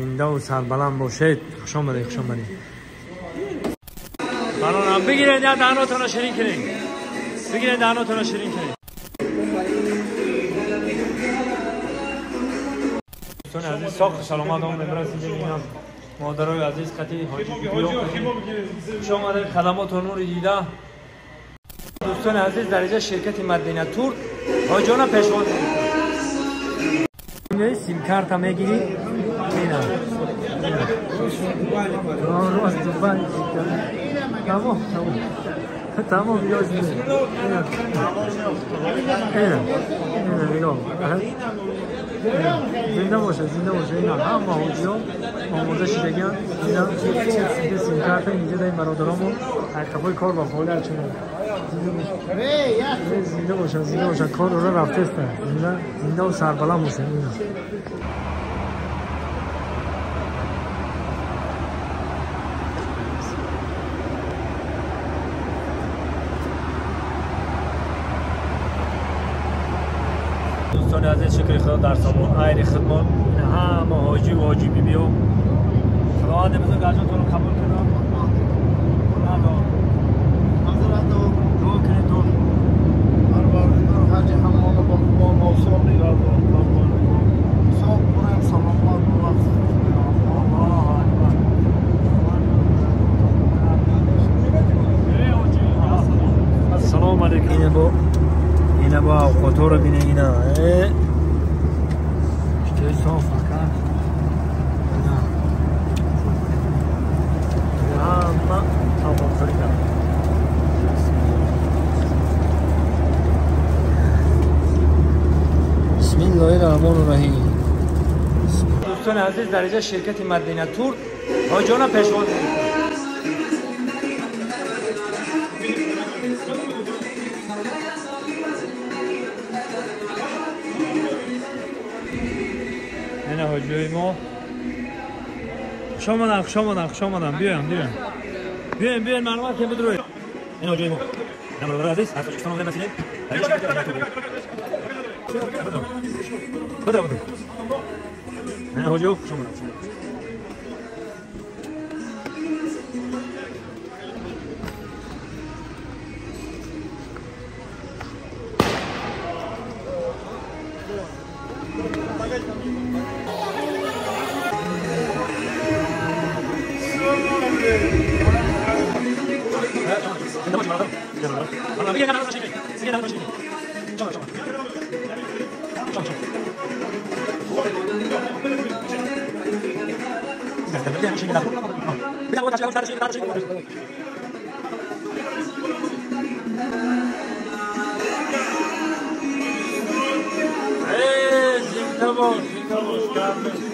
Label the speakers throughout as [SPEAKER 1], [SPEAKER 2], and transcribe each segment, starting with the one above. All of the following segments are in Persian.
[SPEAKER 1] زنده و سربلند باشید. خوش آمدید، خوش آمدید. الان بگیرید یا دهناتون رو شیرین کنید. بگیرید دهناتون رو شیرین کنید. دوستان عزیز ساخت سلامت آمدید برسید ببینم مادرای عزیز قطعی حاجی بیبیو خوش آمدید. خدمات و نور دیده دوستان عزیز در اینجا شرکت مدینه تور حاجیان پیشواز میگیرید. سیم کارت هم میگیرید. اینا راست دوباره تمام تمام بیاز اینا نگاه زنده باشه اینا همه حاجیان آماده شدگان. اینا سیم کارت اینجا داریم برادرامو حقیقای کار با فعال هرچونه زنده باشن کار رو رفته است. زنده و سربلند باشن. اینا دوستان عزیز شکر خدا در سامان ایر خدمت این همه حاجی و حاجی بیبیو خداوند بزرگ اجرتون رو قبول کنه. دعا کنید تو
[SPEAKER 2] هر بار حاجی همه با موسوم نگاه کن صاحب کنم سلامات
[SPEAKER 1] السلام علیکم. اینا با خطور رو بینه اینا اشتای صاف کن اینا همه آبان خریدم. بسم الله الرحمن الرحیم. دوستان عزیز در اینجا شرکت مدینه تور حاجیان پیشواز این حاجیای ما خوش آمدن بیاین معلومات که بدروید. این حاجیای ما این برادر عزیز از تاجیکستان آمده مسیلین بده این حاجیو خوش آمدن.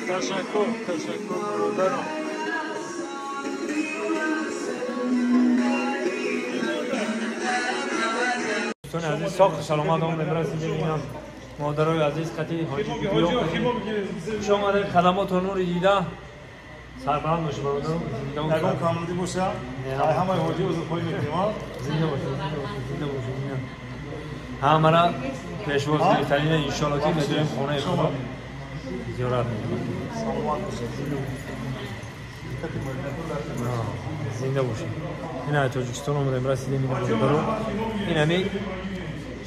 [SPEAKER 1] تشکر برادرم. دوستان عزیز ساخت سلامت آمدید برسید ببینم مادرای عزیز قطعی حاجی بیبیو خوش آمدید. خدمات و نور دیده سربلند باشه برادرم.
[SPEAKER 2] یکم کاملی باشه همه حاجی از پای میکنیم.
[SPEAKER 1] زنده باشه همه را پیشواز بهترین انشالله که میدونیم خانه خدا زیارت میکنیم. زنده باشه. این از تاجیکستان آمدیم رسیدیم این همی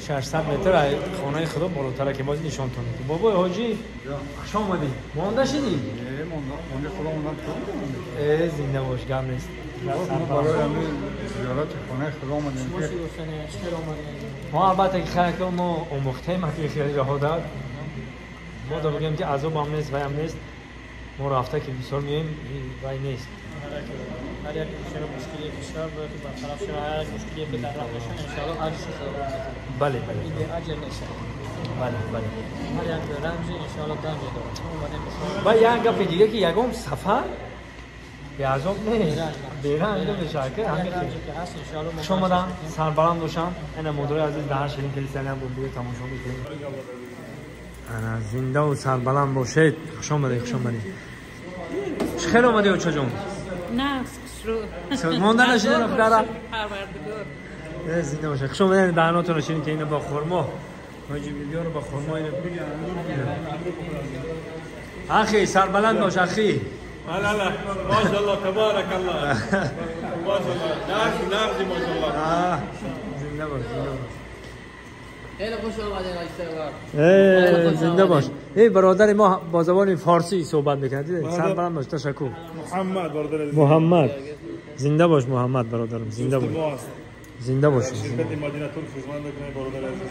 [SPEAKER 1] 600 متر خانه خدا بالاتره که باز نشان تونه. بابای حاجی خوش آمدی. مانده شدی؟
[SPEAKER 2] مانده خدا موندم.
[SPEAKER 1] زنده باش گم نیست.
[SPEAKER 2] برای همین زیارت خانه خدا آمدیم.
[SPEAKER 1] ما البته که خیلی ما آموختیم که خیلی راه داد. ما دا بگیم که عذاب هم نیست و هم نیست. ما رفته که بسیار میاییم وای نیست.
[SPEAKER 3] هر یک مشکلی کشور باید که برطرف شده. هر یک مشکلی که در راه بشه انشاءالله هر چیز
[SPEAKER 1] بله
[SPEAKER 3] این اجل نشه.
[SPEAKER 1] بله
[SPEAKER 3] هر یک رمزی انشاءالله دم میداره.
[SPEAKER 1] و یک گپ دیگه که یکم سفر به عذاب نیست. بیرنگ بشه که همین
[SPEAKER 3] که هست انشاءالله
[SPEAKER 1] خوش آمدن سربلند باشن. این مادرای عزیز در شیرین کلیسانی هم بود تماشا میکنیم. انا زنده و سربلند باشید. خوش آمدید. خیلی اومدی اوچا جون؟
[SPEAKER 4] نه شروع
[SPEAKER 1] مانده نشده رفت دارم
[SPEAKER 4] پروردگار
[SPEAKER 1] زنده باشه. خوش آمدید دهناتون رو شیرین که اینو با خورما حاجی بیبیو رو با خورما اینو اخي سربلند باش اخي
[SPEAKER 5] لا لا ما شاء الله تبارك الله ما شاء الله نغزی ما شاء الله
[SPEAKER 1] زنده باش
[SPEAKER 3] خیلی خوش آمدین آقای سرور.
[SPEAKER 1] زنده باش. ای برادر ما با زبان فارسی صحبت می‌کردید. سربلند باش. تشکر.
[SPEAKER 5] محمد برادر
[SPEAKER 1] محمد. زنده باش محمد برادرم. زنده باش. زنده باش.
[SPEAKER 5] شرکت مدینه تور خدمت می‌کنه برادر عزیز.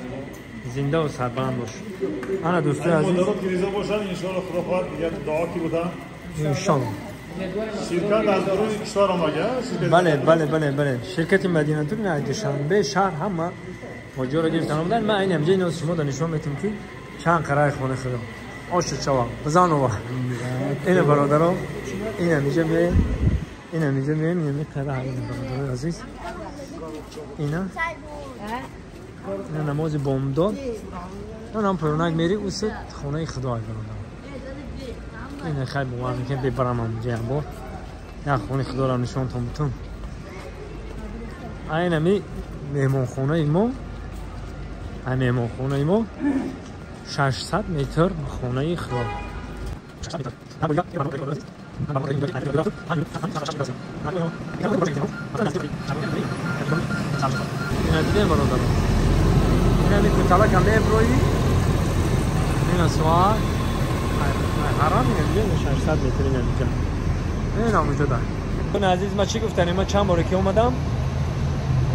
[SPEAKER 1] زنده و سربلند باش. انا دوستای عزیز.
[SPEAKER 5] مدارات گریزا باشن ان شاء الله خدا خواهد دیگه دعا کی بودن.
[SPEAKER 1] ان شاء الله.
[SPEAKER 5] شرکت از روی کشور آمده.
[SPEAKER 1] بله. شرکت مدینه تور نه دوشنبه شهر همه ماجرا رو گرفتن بودن. ما این امجای ناز شما نشون میدم که چند قرار خونه خدا آش چوا بزن و این برادرام این میگه به این میگه به این قرار این برادر عزیز اینا نماز بامداد اونم پرونک میری اوست خونه خدا برادر این خیلی بوام که ببرم اونجا با نه خونه خدا رو نشون تام این می مهمان خونه ما مهمان خونه ما 600 متر خونه خدا 600 متر این دیگه برادر این می کتالا کامل بروی این سوار حرام دیگه 600 متر اینجا این موجوده اون عزیز ما چی گفتن ما چند بار که اومدم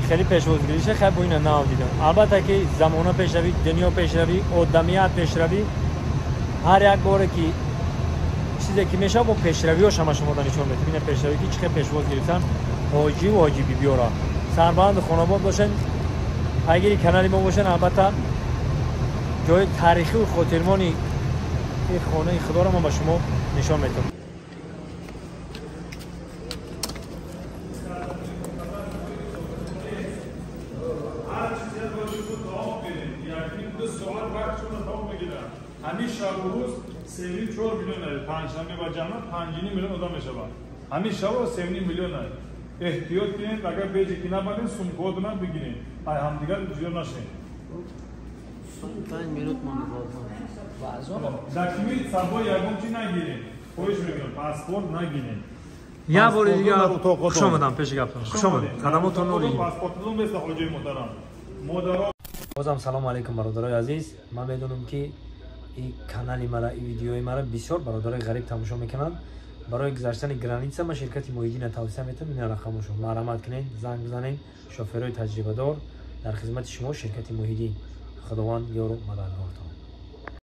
[SPEAKER 1] خیلی پیش‌رویشه خیلی با اینا نادیدم البته که زمانه پیشروی دنیا پیشروی آدمیت پیشروی هر یک باره که چیزی که میشه با پیشرویاش هم شما نشون میده ببین پیشروی که چه پیشواز گرفتن حاجی و حاجی بی بیورا سربلند خانواد باشن اگر کانال ما باشن البته جای تاریخی و خاطرمانی این خانه خدا رو ما به شما نشون میدم
[SPEAKER 5] همین شب و روز 3.4 میلیون داره پنجشنبه و جمعه 5.5 میلیون آدم میشه همین شب و 3.5 میلیون داره احتیاط کنید اگر بیجی که نبودین سمکودون هم بگیرید ای همدیگر جور نشین
[SPEAKER 3] 5 minut
[SPEAKER 5] دکیمید سبا یکم چی نگیرید خودش میگم پاسپورت نگیرید
[SPEAKER 1] یا بار دیگه خوش آمدم پیش گفتم خوش آمدید خدماتتون نوری
[SPEAKER 5] پاسپورتتون مثل حاجی محترم مادرها
[SPEAKER 1] بازم سلام علیکم برادرای عزیز من میدونم که این کانال مرا این ویدیوی مرا بسیار برادرای غریب تماشا میکنن برای گذشتن گرانیتسا ما شرکت محیدین توصیه میتونم این رقمشو مرحمت کنین زنگ بزنین شوفرای تجربه دار در خدمت شما شرکت محیدین خداوند یار و مددگارتان